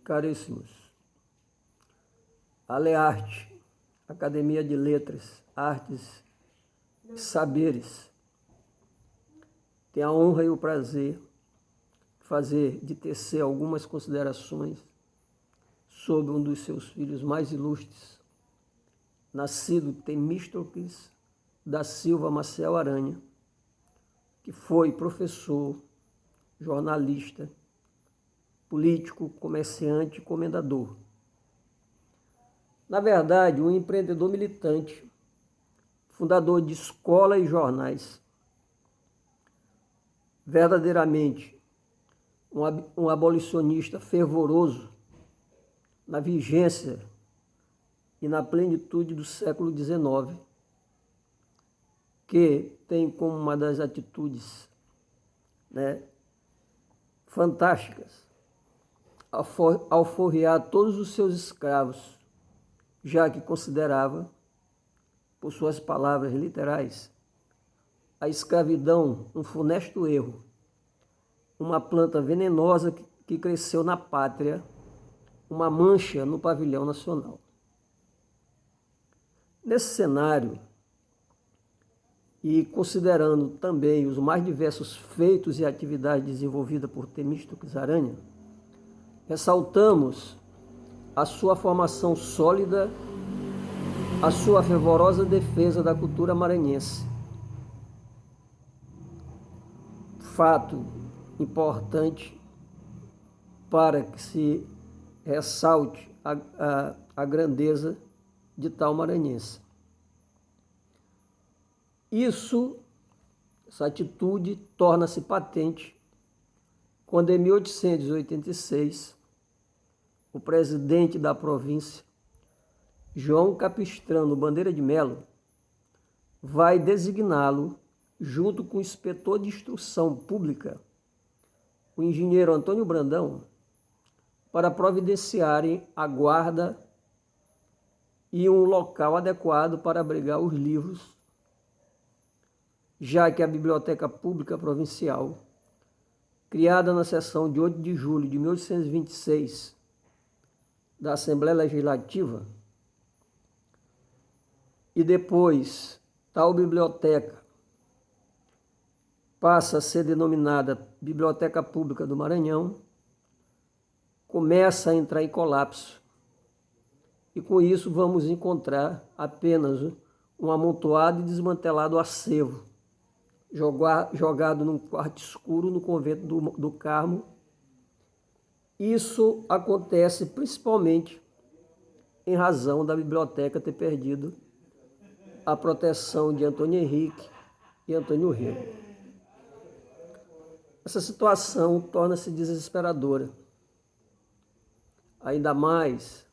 Caríssimos, Alearte, Academia de Letras, Artes e Saberes, tem a honra e o prazer de tecer algumas considerações sobre um dos seus filhos mais ilustres, nascido Temístocles da Silva Maciel Aranha, que foi professor, jornalista, político, comerciante e comendador. Na verdade, um empreendedor militante, fundador de escola e jornais, verdadeiramente um abolicionista fervoroso na vigência e na plenitude do século XIX, que tem como uma das atitudes fantásticas alforriar todos os seus escravos, já que considerava, por suas palavras literais, a escravidão um funesto erro, uma planta venenosa que cresceu na pátria, uma mancha no pavilhão nacional. Nesse cenário, e considerando também os mais diversos feitos e atividades desenvolvidas por Temístocles Aranha, ressaltamos a sua formação sólida, a sua fervorosa defesa da cultura maranhense. Fato importante para que se ressalte a grandeza de tal maranhense. Essa atitude torna-se patente quando, em 1886, o presidente da província, João Capistrano Bandeira de Melo, vai designá-lo, junto com o inspetor de instrução pública, o engenheiro Antônio Brandão, para providenciarem a guarda e um local adequado para abrigar os livros, já que a Biblioteca Pública Provincial, criada na sessão de 8 de julho de 1826 da Assembleia Legislativa, e depois tal biblioteca passa a ser denominada Biblioteca Pública do Maranhão, começa a entrar em colapso. E com isso vamos encontrar apenas um amontoado e desmantelado acervo, jogado num quarto escuro no convento do Carmo. Isso acontece principalmente em razão da biblioteca ter perdido a proteção de Antônio Henrique e Antônio Rego. Essa situação torna-se desesperadora, ainda mais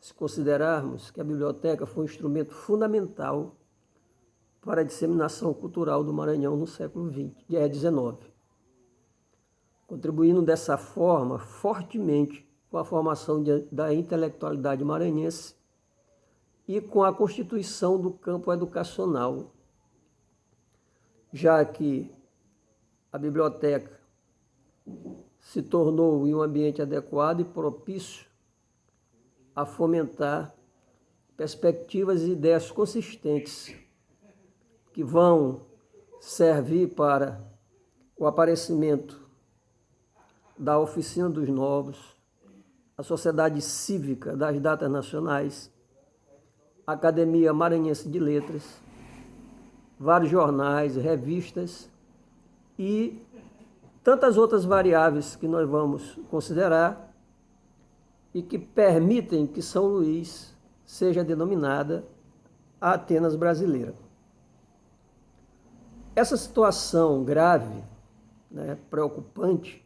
se considerarmos que a biblioteca foi um instrumento fundamental para a disseminação cultural do Maranhão no século XIX, contribuindo dessa forma fortemente com a formação da intelectualidade maranhense e com a constituição do campo educacional, já que a biblioteca se tornou em um ambiente adequado e propício a fomentar perspectivas e ideias consistentes que vão servir para o aparecimento da Oficina dos Novos, a Sociedade Cívica das Datas Nacionais, a Academia Maranhense de Letras, vários jornais, revistas e tantas outras variáveis que nós vamos considerar e que permitem que São Luís seja denominada a Atenas brasileira. Essa situação grave, preocupante,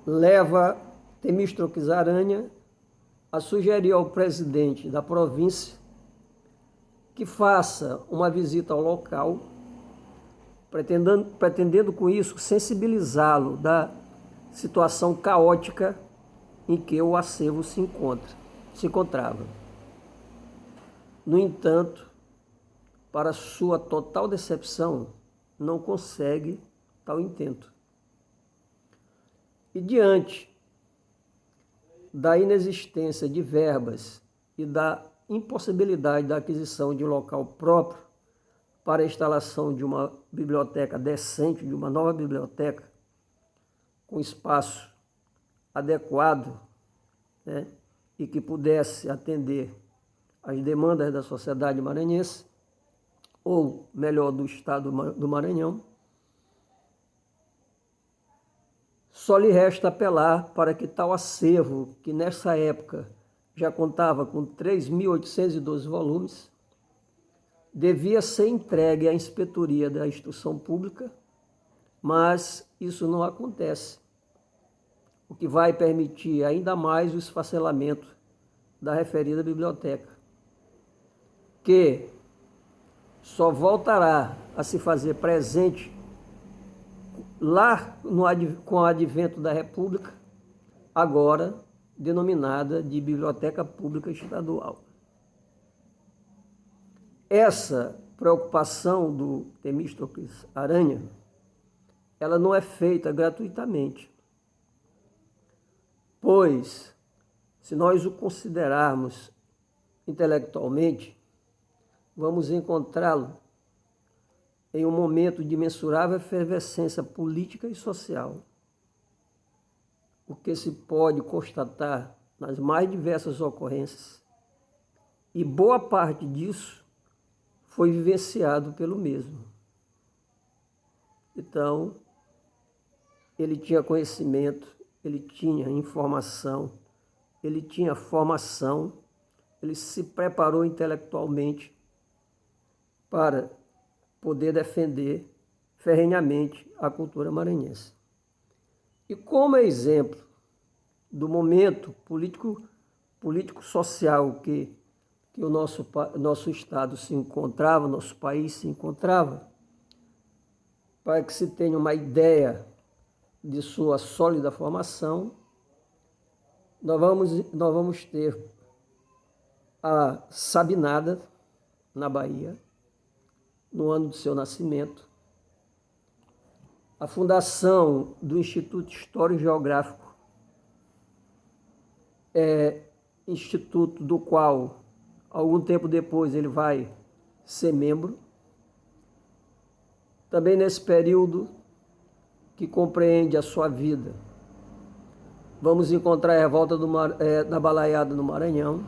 leva Temístocles Aranha a sugerir ao presidente da província que faça uma visita ao local, pretendendo com isso sensibilizá-lo da situação caótica em que o acervo se encontrava. No entanto, para sua total decepção, não consegue tal intento. E diante da inexistência de verbas e da impossibilidade da aquisição de um local próprio para a instalação de uma biblioteca decente, de uma nova biblioteca, com espaço adequado, né, e que pudesse atender às demandas da sociedade maranhense, ou melhor, do estado do Maranhão, só lhe resta apelar para que tal acervo, que nessa época já contava com 3.812 volumes, devia ser entregue à inspetoria da instrução pública, mas isso não acontece, o que vai permitir ainda mais o esfacelamento da referida biblioteca, que só voltará a se fazer presente lá com o advento da República, agora denominada de Biblioteca Pública Estadual. Essa preocupação do Temístocles Aranha, ela não é feita gratuitamente, pois, se nós o considerarmos intelectualmente, vamos encontrá-lo em um momento de mensurável efervescência política e social, o que se pode constatar nas mais diversas ocorrências, e boa parte disso foi vivenciado pelo mesmo. Então, ele tinha conhecimento, ele tinha informação, ele tinha formação, ele se preparou intelectualmente para poder defender ferrenhamente a cultura maranhense. E como exemplo do momento político-social que o nosso estado se encontrava, nosso país se encontrava, para que se tenha uma ideia de sua sólida formação, nós vamos ter a Sabinada, na Bahia, no ano do seu nascimento, a fundação do Instituto Histórico Geográfico, instituto do qual, algum tempo depois, ele vai ser membro. Também nesse período que compreende a sua vida, vamos encontrar a revolta da Balaiada no Maranhão,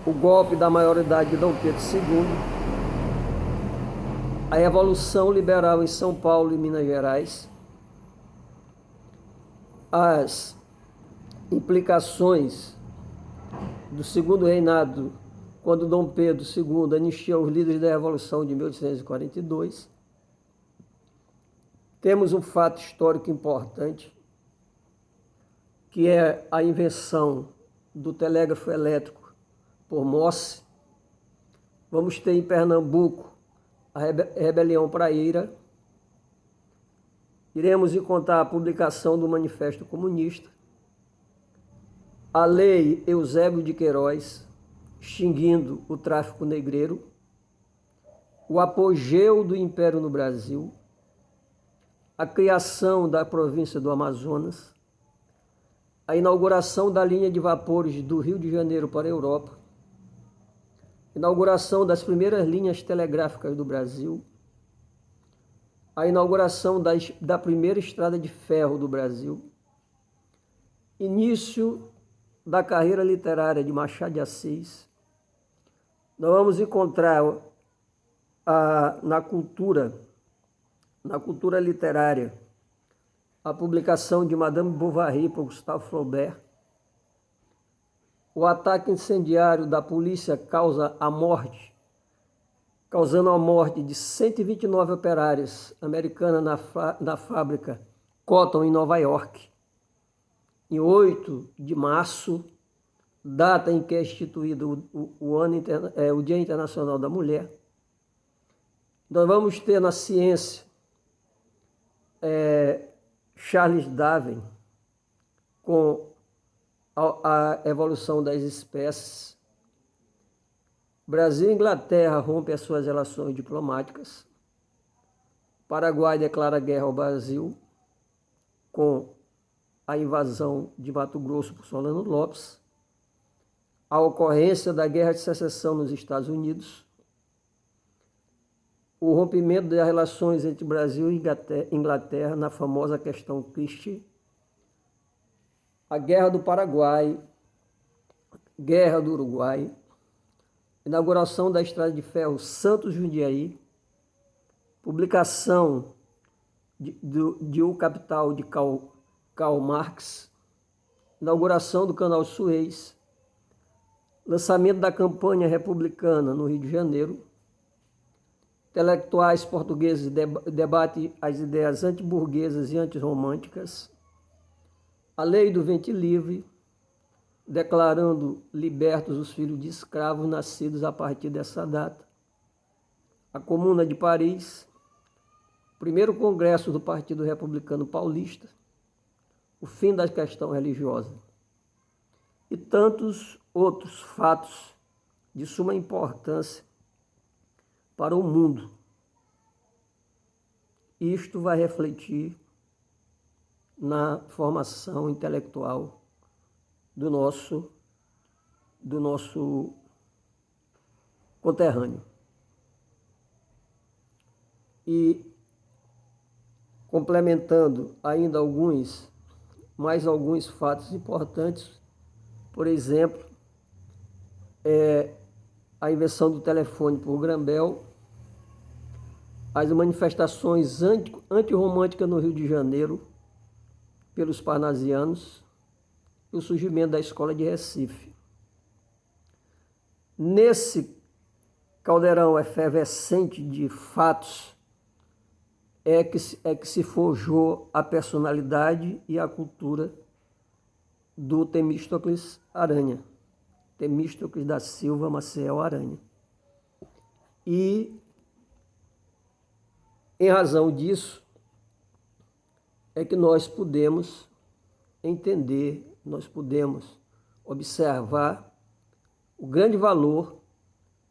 o golpe da maioridade de Dom Pedro II, a Revolução Liberal em São Paulo e Minas Gerais, as implicações do segundo reinado, quando Dom Pedro II anistiou os líderes da Revolução de 1842. Temos um fato histórico importante, que é a invenção do telégrafo elétrico por Morse. Vamos ter em Pernambuco a Rebelião Praieira. Iremos encontrar a publicação do Manifesto Comunista, a Lei Eusébio de Queiroz, extinguindo o tráfico negreiro, o apogeu do Império no Brasil, a criação da província do Amazonas, a inauguração da linha de vapores do Rio de Janeiro para a Europa, inauguração das primeiras linhas telegráficas do Brasil, a inauguração da primeira estrada de ferro do Brasil, início da carreira literária de Machado de Assis. Nós vamos encontrar na cultura literária a publicação de Madame Bovary por Gustave Flaubert. O ataque incendiário da polícia causando a morte de 129 operários americanos na fábrica Cotton, em Nova York, em 8 de março, data em que é instituído o Dia Internacional da Mulher. Nós vamos ter na ciência Charles Darwin, com a evolução das espécies. Brasil e Inglaterra rompem as suas relações diplomáticas. Paraguai declara guerra ao Brasil. com a invasão de Mato Grosso por Solano Lopes, a ocorrência da Guerra de Secessão nos Estados Unidos, o rompimento das relações entre Brasil e Inglaterra na famosa questão Christie, a Guerra do Paraguai, Guerra do Uruguai, inauguração da Estrada de Ferro Santos-Jundiaí, publicação de O Capital de Karl Marx, inauguração do Canal Suez, lançamento da campanha republicana no Rio de Janeiro, intelectuais portugueses debatem as ideias antiburguesas e antirromânticas, a lei do ventre livre, declarando libertos os filhos de escravos nascidos a partir dessa data, a Comuna de Paris, o primeiro congresso do Partido Republicano Paulista, o fim da questão religiosa e tantos outros fatos de suma importância para o mundo. Isto vai refletir na formação intelectual do nosso conterrâneo. E complementando ainda mais alguns fatos importantes, por exemplo, a invenção do telefone por Graham-Bell, as manifestações antirromânticas no Rio de Janeiro pelos parnasianos e o surgimento da Escola de Recife. Nesse caldeirão efervescente de fatos é que se forjou a personalidade e a cultura do Temístocles Aranha, Temístocles da Silva Maciel Aranha. E, em razão disso, é que nós podemos entender, nós podemos observar o grande valor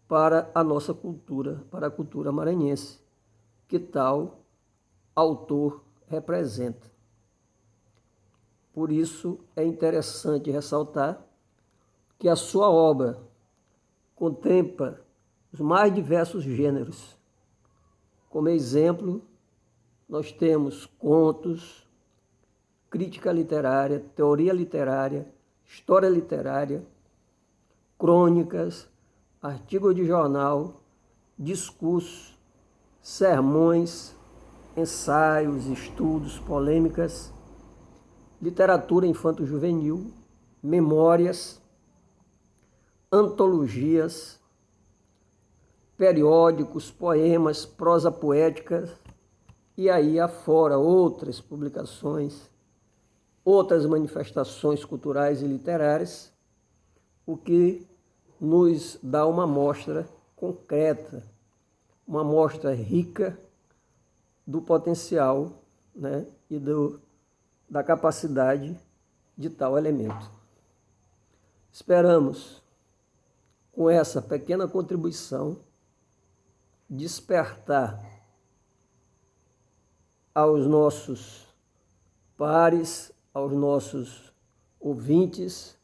para a nossa cultura, para a cultura maranhense, que tal autor representa. Por isso é interessante ressaltar que a sua obra contempla os mais diversos gêneros. Como exemplo, nós temos contos, crítica literária, teoria literária, história literária, crônicas, artigos de jornal, discursos, sermões, ensaios, estudos, polêmicas, literatura infanto-juvenil, memórias, antologias, periódicos, poemas, prosa poética, e aí afora outras publicações, outras manifestações culturais e literárias, o que nos dá uma amostra concreta, uma amostra rica do potencial, né, e da capacidade de tal elemento. Esperamos, com essa pequena contribuição, despertar aos nossos pares, aos nossos ouvintes,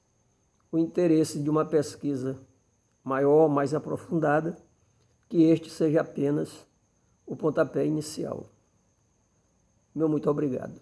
o interesse de uma pesquisa maior, mais aprofundada, que este seja apenas o pontapé inicial. Meu muito obrigado.